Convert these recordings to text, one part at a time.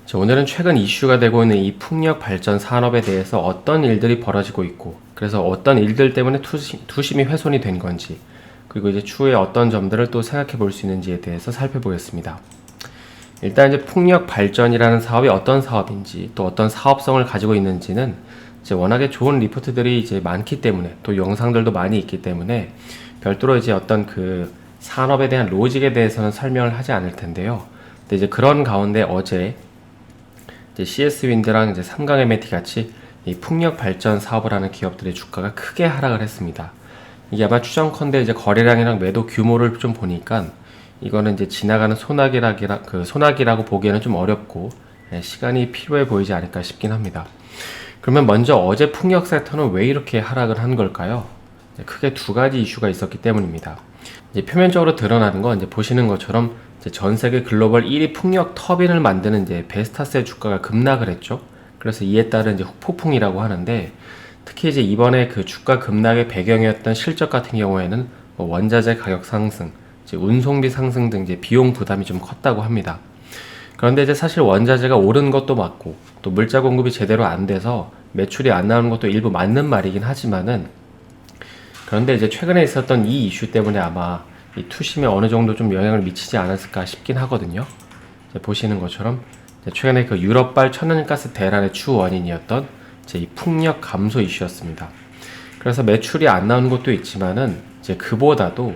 자, 오늘은 최근 이슈가 되고 있는 이 풍력 발전 산업에 대해서 어떤 일들이 벌어지고 있고, 그래서 어떤 일들 때문에 투심이 훼손이 된 건지, 그리고 이제 추후에 어떤 점들을 또 생각해 볼 수 있는지에 대해서 살펴보겠습니다. 일단 이제 풍력 발전이라는 사업이 어떤 사업인지, 또 어떤 사업성을 가지고 있는지는 이제 워낙에 좋은 리포트들이 이제 많기 때문에, 또 영상들도 많이 있기 때문에 별도로 이제 어떤 그 산업에 대한 로직에 대해서는 설명을 하지 않을 텐데요. 근데 이제 그런 가운데 어제 이제 CS 윈드랑 이제 삼강 M&T 같이 이 풍력 발전 사업을 하는 기업들의 주가가 크게 하락을 했습니다. 이게 아마 추정컨대 이제 거래량이랑 매도 규모를 좀 보니까 이거는 이제 지나가는 소나기라고 보기에는 좀 어렵고 시간이 필요해 보이지 않을까 싶긴 합니다. 그러면 먼저 어제 풍력 섹터는 왜 이렇게 하락을 한 걸까요? 크게 두 가지 이슈가 있었기 때문입니다. 이제 표면적으로 드러나는 건 이제 보시는 것처럼 이제 전 세계 글로벌 1위 풍력 터빈을 만드는 이제 베스타스의 주가가 급락을 했죠. 그래서 이에 따른 이제 후폭풍이라고 하는데, 특히 이제 이번에 그 주가 급락의 배경이었던 실적 같은 경우에는 뭐 원자재 가격 상승, 이제 운송비 상승 등 이제 비용 부담이 좀 컸다고 합니다. 그런데 이제 사실 원자재가 오른 것도 맞고, 또 물자 공급이 제대로 안 돼서 매출이 안 나오는 것도 일부 맞는 말이긴 하지만은, 그런데 이제 최근에 있었던 이 이슈 때문에 아마 이 투심에 어느 정도 좀 영향을 미치지 않았을까 싶긴 하거든요. 이제 보시는 것처럼 최근에 그 유럽발 천연가스 대란의 주 원인이었던 이제 이 풍력 감소 이슈였습니다. 그래서 매출이 안 나오는 것도 있지만은 이제 그보다도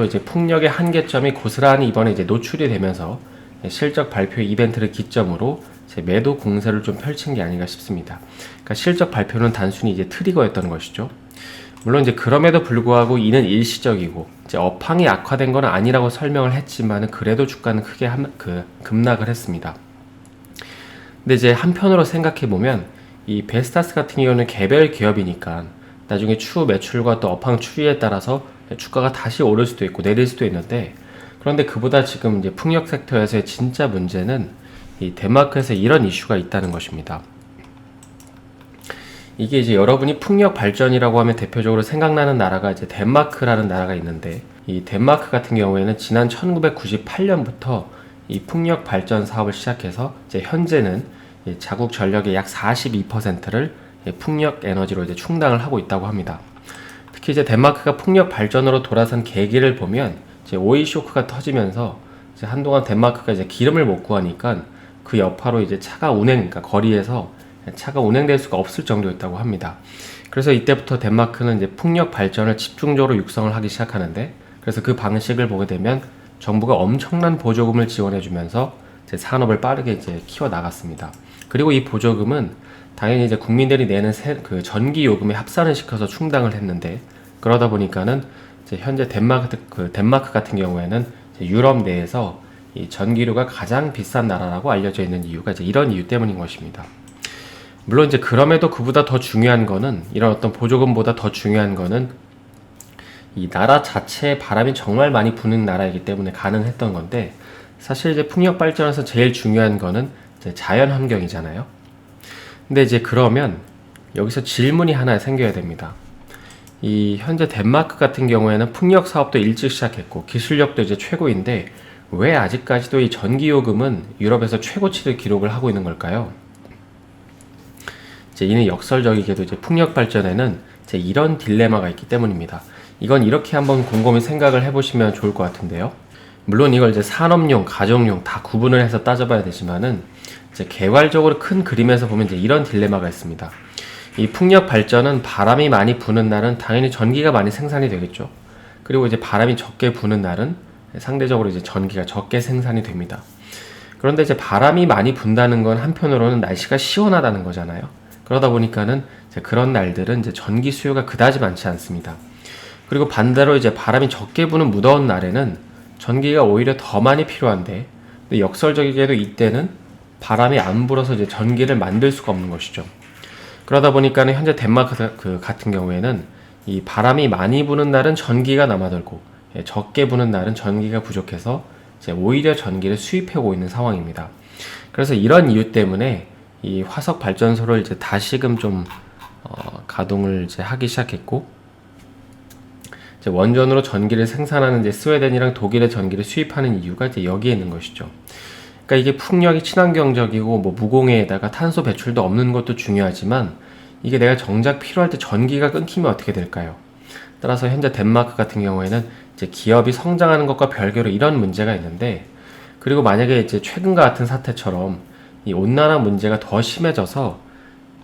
이제 풍력의 한계점이 고스란히 이번에 이제 노출이 되면서 실적 발표 이벤트를 기점으로 제 매도 공세를 좀 펼친 게 아닌가 싶습니다. 그러니까 실적 발표는 단순히 이제 트리거였던 것이죠. 물론 이제 그럼에도 불구하고 이는 일시적이고 이제 업황이 악화된 건 아니라고 설명을 했지만은 그래도 주가는 크게 급락을 했습니다. 근데 이제 한편으로 생각해 보면 이 베스타스 같은 경우는 개별 기업이니까 나중에 추후 매출과 또 업황 추이에 따라서 주가가 다시 오를 수도 있고 내릴 수도 있는데, 그런데 그보다 지금 이제 풍력 섹터에서의 진짜 문제는 이 덴마크에서 이런 이슈가 있다는 것입니다. 이게 이제 여러분이 풍력 발전이라고 하면 대표적으로 생각나는 나라가 이제 덴마크라는 나라가 있는데, 이 덴마크 같은 경우에는 지난 1998년부터 이 풍력 발전 사업을 시작해서 이제 현재는 자국 전력의 약 42%를 풍력 에너지로 이제 충당을 하고 있다고 합니다. 특히 이제 덴마크가 풍력 발전으로 돌아선 계기를 보면 이제 오일 쇼크가 터지면서 이제 한동안 덴마크가 이제 기름을 못 구하니까 그 여파로 이제 그러니까 거리에서 차가 운행될 수가 없을 정도였다고 합니다. 그래서 이때부터 덴마크는 이제 풍력 발전을 집중적으로 육성을 하기 시작하는데, 그래서 그 방식을 보게 되면 정부가 엄청난 보조금을 지원해주면서 이제 산업을 빠르게 이제 키워 나갔습니다. 그리고 이 보조금은 당연히 이제 국민들이 내는 그 전기 요금에 합산을 시켜서 충당을 했는데, 그러다 보니까는 이제 현재 덴마크 같은 경우에는 유럽 내에서 이 전기료가 가장 비싼 나라라고 알려져 있는 이유가 이제 이런 이유 때문인 것입니다. 물론 이제 그럼에도 그보다 더 중요한 거는, 이런 어떤 보조금보다 더 중요한 거는 이 나라 자체에 바람이 정말 많이 부는 나라이기 때문에 가능했던 건데, 사실 이제 풍력 발전에서 제일 중요한 거는 이제 자연 환경이잖아요. 근데 이제 그러면 여기서 질문이 하나 생겨야 됩니다. 이 현재 덴마크 같은 경우에는 풍력 사업도 일찍 시작했고 기술력도 이제 최고인데 왜 아직까지도 이 전기 요금은 유럽에서 최고치를 기록을 하고 있는 걸까요? 이는 역설적이게도 이제 풍력 발전에는 이제 이런 딜레마가 있기 때문입니다. 이건 이렇게 한번 곰곰이 생각을 해보시면 좋을 것 같은데요. 물론 이걸 이제 산업용, 가정용 다 구분을 해서 따져봐야 되지만은 이제 개괄적으로 큰 그림에서 보면 이제 이런 딜레마가 있습니다. 이 풍력 발전은 바람이 많이 부는 날은 당연히 전기가 많이 생산이 되겠죠. 그리고 이제 바람이 적게 부는 날은 상대적으로 이제 전기가 적게 생산이 됩니다. 그런데 이제 바람이 많이 분다는 건 한편으로는 날씨가 시원하다는 거잖아요. 그러다 보니까는 이제 그런 날들은 이제 전기 수요가 그다지 많지 않습니다. 그리고 반대로 이제 바람이 적게 부는 무더운 날에는 전기가 오히려 더 많이 필요한데, 근데 역설적이게도 이때는 바람이 안 불어서 이제 전기를 만들 수가 없는 것이죠. 그러다 보니까는 현재 덴마크 같은 경우에는 이 바람이 많이 부는 날은 전기가 남아돌고 적게 부는 날은 전기가 부족해서 이제 오히려 전기를 수입하고 있는 상황입니다. 그래서 이런 이유 때문에 이 화석 발전소를 이제 다시금 좀 가동을 이제 하기 시작했고, 이제 원전으로 전기를 생산하는 이제 스웨덴이랑 독일의 전기를 수입하는 이유가 이제 여기에 있는 것이죠. 그러니까 이게 풍력이 친환경적이고 뭐 무공해에다가 탄소 배출도 없는 것도 중요하지만 이게 내가 정작 필요할 때 전기가 끊기면 어떻게 될까요? 따라서 현재 덴마크 같은 경우에는 이제 기업이 성장하는 것과 별개로 이런 문제가 있는데, 그리고 만약에 이제 최근과 같은 사태처럼 이 온난화 문제가 더 심해져서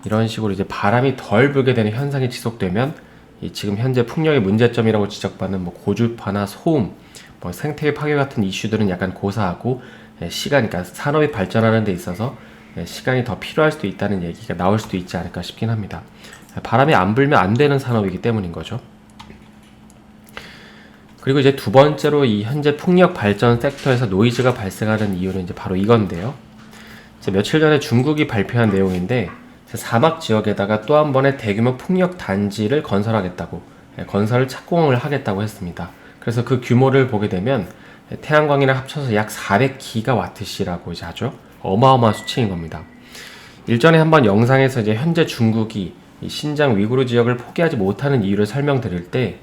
이런 식으로 이제 바람이 덜 불게 되는 현상이 지속되면 이 지금 현재 풍력의 문제점이라고 지적받는 뭐 고주파나 소음, 뭐 생태계 파괴 같은 이슈들은 약간 고사하고 시간, 그러니까 산업이 발전하는 데 있어서 시간이 더 필요할 수도 있다는 얘기가 나올 수도 있지 않을까 싶긴 합니다. 바람이 안 불면 안 되는 산업이기 때문인 거죠. 그리고 이제 두 번째로 이 현재 풍력 발전 섹터에서 노이즈가 발생하는 이유는 이제 바로 이건데요. 이제 며칠 전에 중국이 발표한 내용인데, 사막 지역에다가 또 한 번의 대규모 풍력 단지를 건설하겠다고, 건설을 착공을 하겠다고 했습니다. 그래서 그 규모를 보게 되면 태양광이랑 합쳐서 약 400기가와트시라고 이제 하죠. 어마어마한 수치인 겁니다. 일전에 한번 영상에서 이제 현재 중국이 이 신장 위구르 지역을 포기하지 못하는 이유를 설명드릴 때,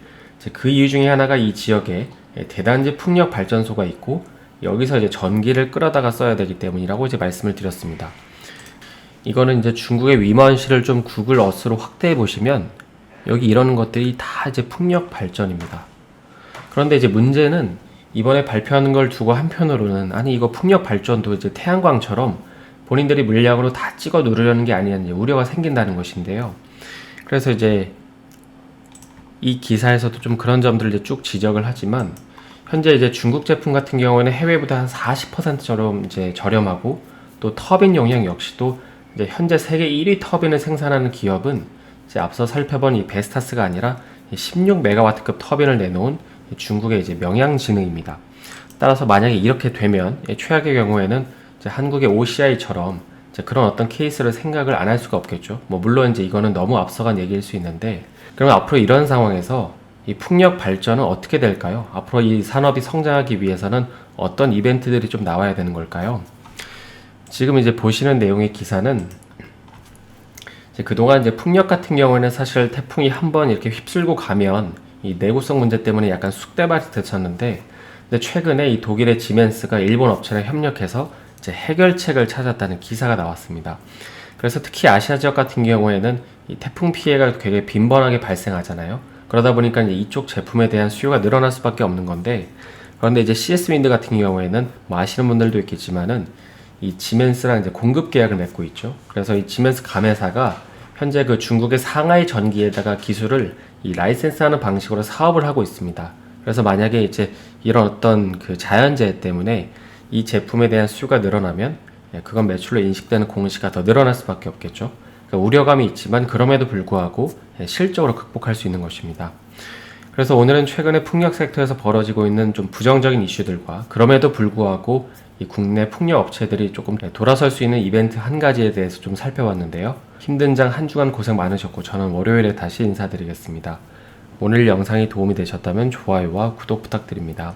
그 이유 중에 하나가 이 지역에 대단지 풍력 발전소가 있고 여기서 이제 전기를 끌어다가 써야 되기 때문이라고 이제 말씀을 드렸습니다. 이거는 이제 중국의 위먼시를 좀 구글 어스로 확대해 보시면 여기 이런 것들이 다 이제 풍력 발전입니다. 그런데 이제 문제는 이번에 발표하는 걸 두고 한편으로는 아니 이거 풍력 발전도 이제 태양광처럼 본인들이 물량으로 다 찍어 누르려는 게 아니냐는 우려가 생긴다는 것인데요. 그래서 이제 이 기사에서도 좀 그런 점들을 이제 쭉 지적을 하지만, 현재 이제 중국 제품 같은 경우에는 해외보다 한 40%처럼 이제 저렴하고, 또 터빈 용량 역시도 이제 현재 세계 1위 터빈을 생산하는 기업은 이제 앞서 살펴본 이 베스타스가 아니라 16메가와트급 터빈을 내놓은 중국의 이제 명양진흥입니다. 따라서 만약에 이렇게 되면 최악의 경우에는 이제 한국의 OCI처럼 이제 그런 어떤 케이스를 생각을 안 할 수가 없겠죠. 뭐 물론 이제 이거는 너무 앞서간 얘기일 수 있는데, 그럼 앞으로 이런 상황에서 이 풍력 발전은 어떻게 될까요? 앞으로 이 산업이 성장하기 위해서는 어떤 이벤트들이 좀 나와야 되는 걸까요? 지금 이제 보시는 내용의 기사는 이제 그동안 이제 풍력 같은 경우에는 사실 태풍이 한번 이렇게 휩쓸고 가면 이 내구성 문제 때문에 약간 쑥대밭이 됐었는데, 근데 최근에 이 독일의 지멘스가 일본 업체랑 협력해서 이제 해결책을 찾았다는 기사가 나왔습니다. 그래서 특히 아시아 지역 같은 경우에는 이 태풍 피해가 되게 빈번하게 발생하잖아요. 그러다 보니까 이제 이쪽 제품에 대한 수요가 늘어날 수밖에 없는 건데, 그런데 이제 CS 윈드 같은 경우에는 뭐 아시는 분들도 있겠지만은 이 지멘스랑 이제 공급 계약을 맺고 있죠. 그래서 이 지멘스 가매사가 현재 그 중국의 상하이 전기에다가 기술을 이 라이센스하는 방식으로 사업을 하고 있습니다. 그래서 만약에 이제 이런 어떤 그 자연재해 때문에 이 제품에 대한 수요가 늘어나면 그건 매출로 인식되는 공시가 더 늘어날 수밖에 없겠죠. 그러니까 우려감이 있지만 그럼에도 불구하고 실적으로 극복할 수 있는 것입니다. 그래서 오늘은 최근에 풍력 섹터에서 벌어지고 있는 좀 부정적인 이슈들과 그럼에도 불구하고 이 국내 풍력 업체들이 조금 돌아설 수 있는 이벤트 한 가지에 대해서 좀 살펴봤는데요. 힘든 장 한 주간 고생 많으셨고 저는 월요일에 다시 인사드리겠습니다. 오늘 영상이 도움이 되셨다면 좋아요와 구독 부탁드립니다.